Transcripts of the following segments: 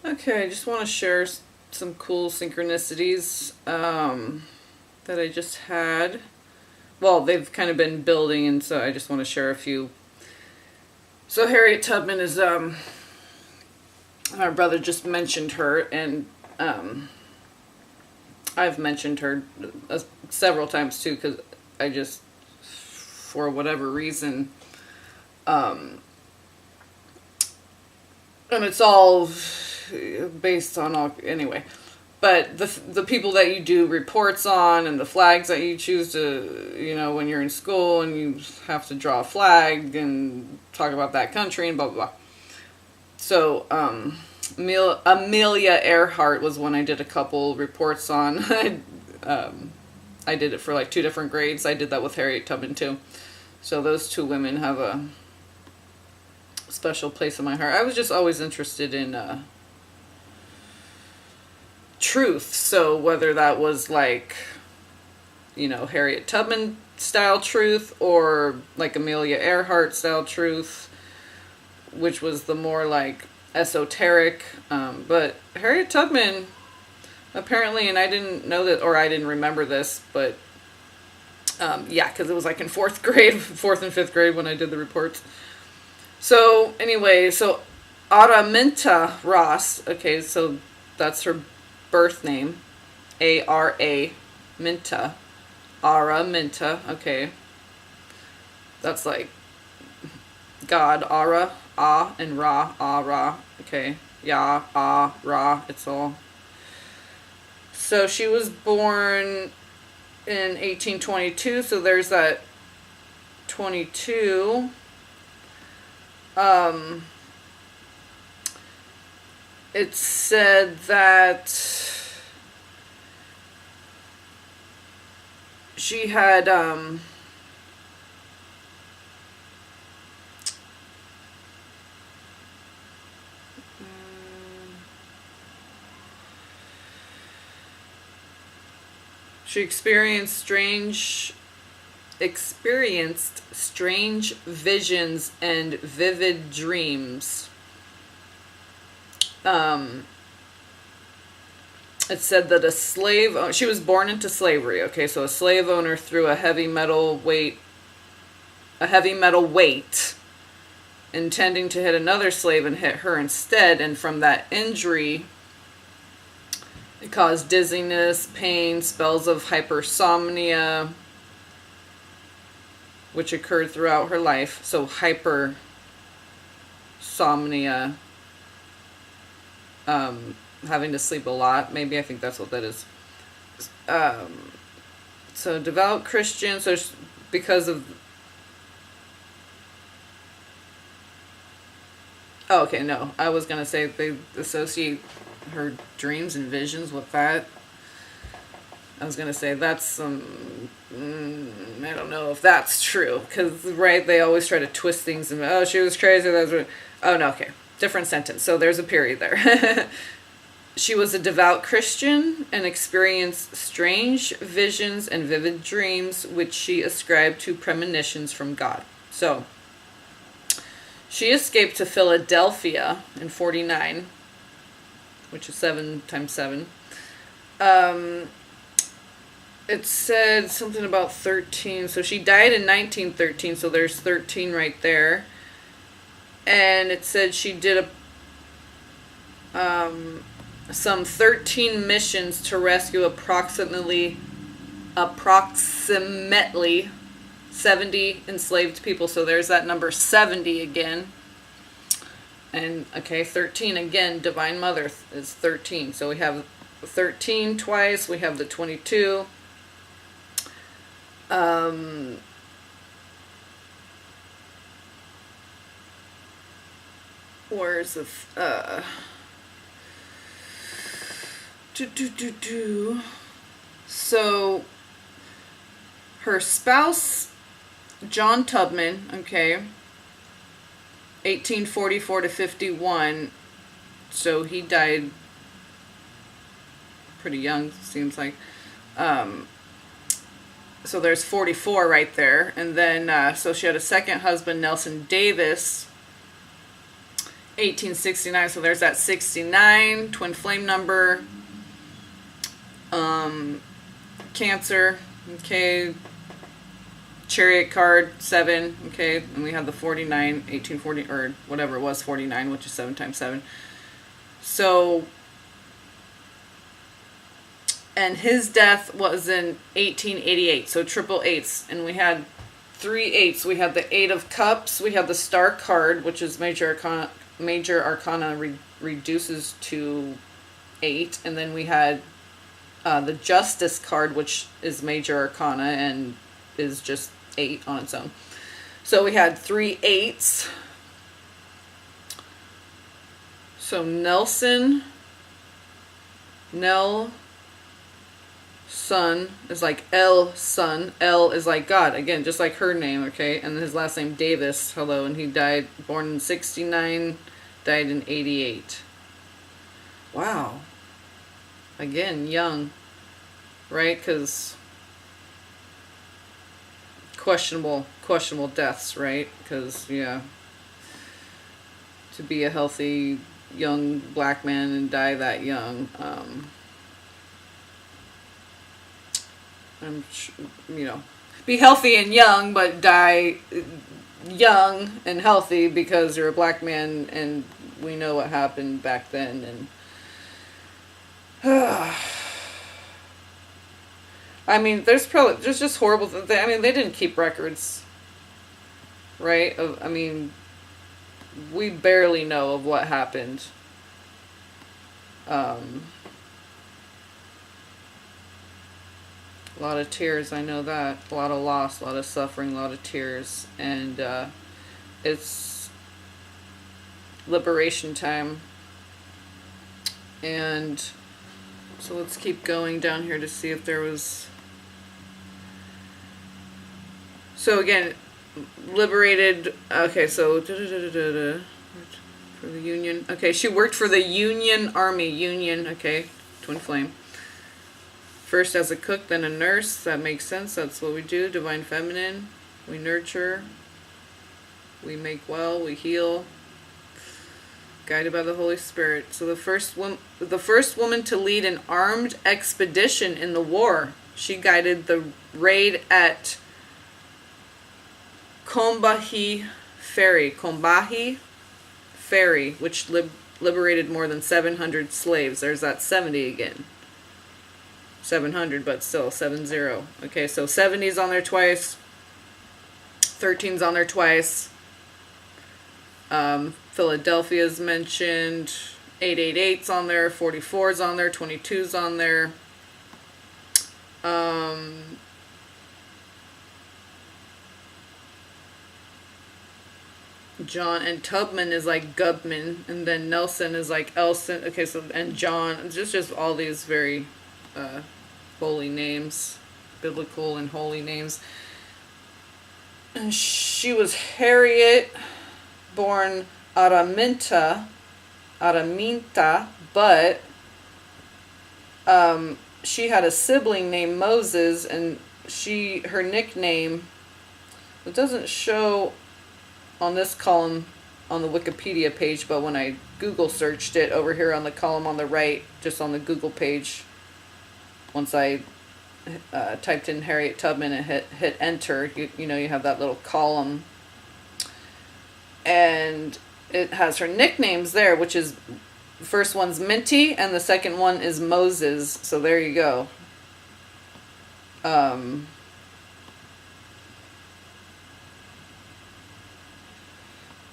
Okay, I just want to share some cool synchronicities that I just had. Well, they've kind of been building, and so I just want to share a few. So Harriet Tubman is, my brother just mentioned her, and I've mentioned her several times too, because I just, for whatever reason, and it's all based on all anyway. But the people that you do reports on and the flags that you choose to, when you're in school and you have to draw a flag and talk about that country and blah, blah, blah. So, Amelia Earhart was one I did a couple reports on. I did it for like 2 different grades. I did that with Harriet Tubman too. So those 2 women have a special place in my heart. I was just always interested in truth. So whether that was like, Harriet Tubman style truth or like Amelia Earhart style truth, which was the more like esoteric. But Harriet Tubman, apparently, and I didn't know that, or I didn't remember this, but yeah, because it was like in 4th grade, 4th and 5th grade when I did the reports. So anyway, so Araminta Ross, okay, so that's her birth name, A-R-A, Minta, Araminta, okay. That's like God, Ara, Ah, and Ra, Ah, Ra, okay. Ya, Ah, Ra, it's all. So she was born in 1822, so there's that 22. It said that she had she experienced strange visions and vivid dreams. It said that she was born into slavery, okay, so a slave owner threw a heavy metal weight, intending to hit another slave and hit her instead, and from that injury, it caused dizziness, pain, spells of hypersomnia, which occurred throughout her life. So hypersomnia, having to sleep a lot. Maybe I think that's what that is. So devout Christian. So because of. Oh, okay, no. I was gonna say they associate her dreams and visions with that. I was gonna say that's I don't know if that's true, because right, they always try to twist things and she was crazy. Oh no, okay, different sentence. So there's a period there. She was a devout Christian and experienced strange visions and vivid dreams, which she ascribed to premonitions from God. So she escaped to Philadelphia in 49, which is 7 times 7. It said something about 13. So she died in 1913, so there's 13 right there. And it said she did some 13 missions to rescue approximately 70 enslaved people. So there's that number 70 again. And okay, 13 again, Divine Mother is 13. So we have 13 twice, we have the 22. Where's the So her spouse John Tubman, okay, 1844 to 51, so he died pretty young, seems like. So there's 44 right there. And then, so she had a second husband, Nelson Davis, 1869, so there's that 69, twin flame number. Cancer, okay. Chariot card, 7, okay. And we have the 49, 1840, or whatever it was, 49, which is 7 times 7. So, and his death was in 1888, so triple eights. And we had 3 eights. We had the 8 of Cups, we had the Star card, which is major arcana reduces to 8, and then we had the Justice card, which is major arcana and is just 8 on its own. So we had 3 eights. So Nelson, Nell, Son is like El Son. El is like God. Again, just like her name, okay? And his last name Davis. Hello. And he died, born in 69, died in 88. Wow. Again, young. Right? Because questionable deaths, right? Because, yeah. To be a healthy young black man and die that young, be healthy and young, but die young and healthy because you're a black man, and we know what happened back then. And I mean, there's just horrible. I mean, they didn't keep records, right? I mean, we barely know of what happened. A lot of tears, I know that. A lot of loss, a lot of suffering, a lot of tears. And it's liberation time. And so let's keep going down here to see if there was... So again, liberated... Okay, so... For the Union. Okay, she worked for the Union Army. Union, okay. Twin flame. First as a cook, then a nurse. That makes sense. That's what we do. Divine feminine. We nurture. We make well. We heal. Guided by the Holy Spirit. So the first woman to lead an armed expedition in the war. She guided the raid at Combahee Ferry, which liberated more than 700 slaves. There's that 70 again. 700, but still 70. Okay, so 70's on there twice. 13's on there twice. Philadelphia's mentioned. 888's on there. 44's on there. 22's on there. John and Tubman is like Gubman, and then Nelson is like Elson. Okay, so and John, just all these very holy names, biblical and holy names. And she was Harriet, born Araminta, but she had a sibling named Moses, and her nickname, it doesn't show on this column on the Wikipedia page, but when I Google searched it over here on the column on the right, just on the Google page, once I typed in Harriet Tubman and hit enter, you know, you have that little column, and it has her nicknames there, which is, the first one's Minty and the second one is Moses. So there you go.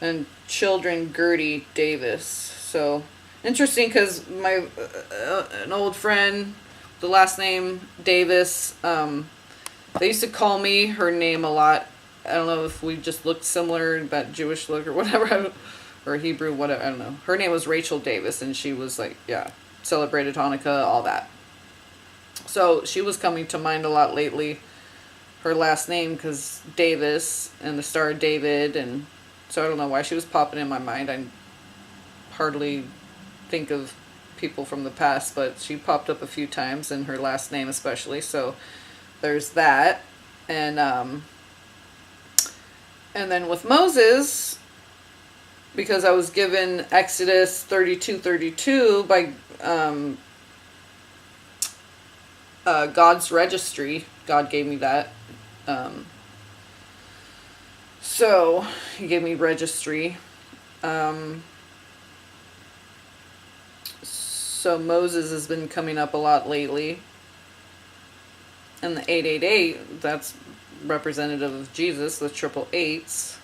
And children Gertie Davis. So interesting, because my an old friend, the last name Davis, they used to call me her name a lot. I don't know if we just looked similar, that Jewish look or whatever, or Hebrew, whatever, I don't know. Her name was Rachel Davis, and she was like, yeah, celebrated Hanukkah, all that. So she was coming to mind a lot lately, her last name, because Davis and the Star of David, and so I don't know why she was popping in my mind. I hardly think of people from the past, but she popped up a few times, and her last name especially, so there's that. And then with Moses, because I was given Exodus 32:32 by God's registry. God gave me that. So he gave me registry. So Moses has been coming up a lot lately. And the 888, that's representative of Jesus, the triple eights.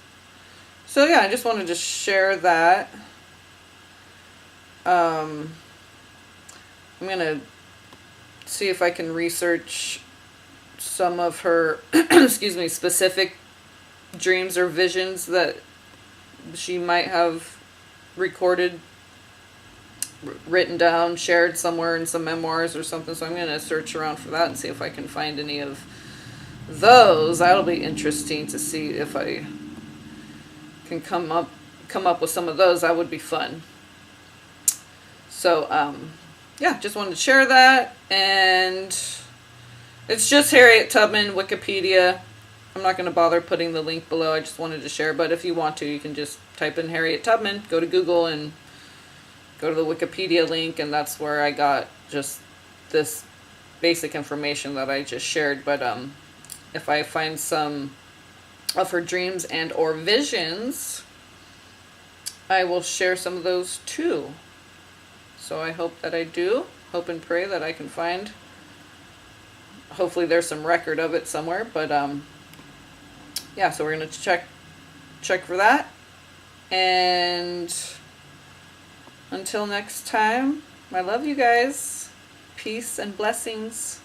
So yeah, I just wanted to share that. I'm going to see if I can research some of her, excuse me, specific dreams or visions that she might have recorded, written down, shared somewhere in some memoirs or something. So I'm going to search around for that and see if I can find any of those. That'll be interesting to see if I can come up with some of those. That would be fun. So yeah, just wanted to share that. And it's just Harriet Tubman, Wikipedia. I'm not going to bother putting the link below. I just wanted to share. But if you want to, you can just type in Harriet Tubman, go to Google, and go to the Wikipedia link, and that's where I got just this basic information that I just shared. But if I find some of her dreams and or visions, I will share some of those too. So I hope that I do. Hope and pray that I can find. Hopefully there's some record of it somewhere. But yeah, so we're going to check for that. And until next time, I love you guys. Peace and blessings.